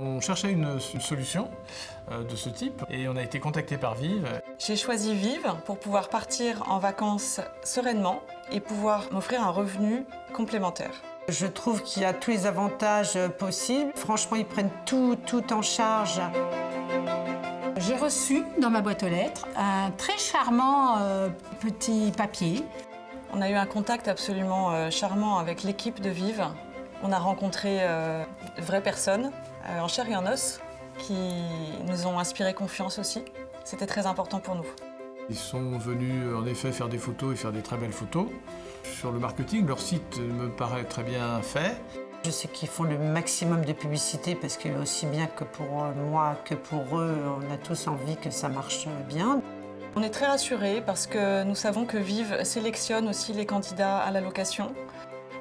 On cherchait une solution de ce type et on a été contacté par Vive. J'ai choisi Vive pour pouvoir partir en vacances sereinement et pouvoir m'offrir un revenu complémentaire. Je trouve qu'il y a tous les avantages possibles. Franchement, ils prennent tout en charge. J'ai reçu dans ma boîte aux lettres un très charmant petit papier. On a eu un contact absolument charmant avec l'équipe de Vive. On a rencontré de vraies personnes en chair et en os qui nous ont inspiré confiance aussi. C'était très important pour nous. Ils sont venus en effet faire des photos et faire des très belles photos. Sur le marketing, leur site me paraît très bien fait. Je sais qu'ils font le maximum de publicité parce que aussi bien que pour moi que pour eux, on a tous envie que ça marche bien. On est très rassurés parce que nous savons que Vive sélectionne aussi les candidats à la location.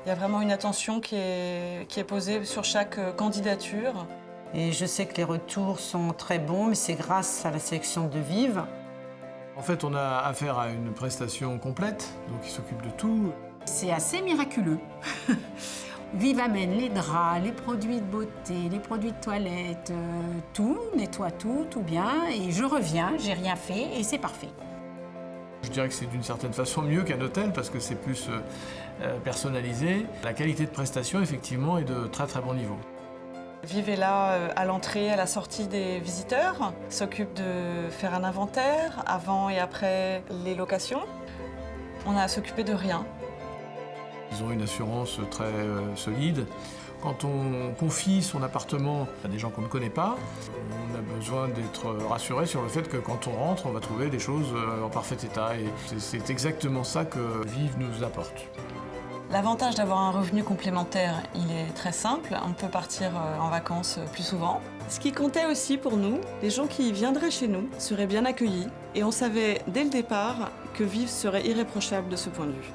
Il y a vraiment une attention qui est posée sur chaque candidature. Et je sais que les retours sont très bons, mais c'est grâce à la sélection de Vive. En fait, on a affaire à une prestation complète, donc ils s'occupent de tout. C'est assez miraculeux. Vive amène les draps, les produits de beauté, les produits de toilette, tout, nettoie tout bien. Et je reviens, j'ai rien fait et c'est parfait. Je dirais que c'est d'une certaine façon mieux qu'un hôtel parce que c'est plus personnalisé. La qualité de prestation, effectivement, est de très très bon niveau. Vive est là à l'entrée, à la sortie des visiteurs, s'occupe de faire un inventaire avant et après les locations. On a à s'occuper de rien. Ils ont une assurance très solide. Quand on confie son appartement à des gens qu'on ne connaît pas, on a besoin d'être rassuré sur le fait que quand on rentre, on va trouver des choses en parfait état. Et c'est exactement ça que Vive nous apporte. L'avantage d'avoir un revenu complémentaire, il est très simple. On peut partir en vacances plus souvent. Ce qui comptait aussi pour nous, les gens qui viendraient chez nous seraient bien accueillis. Et on savait dès le départ que Vive serait irréprochable de ce point de vue.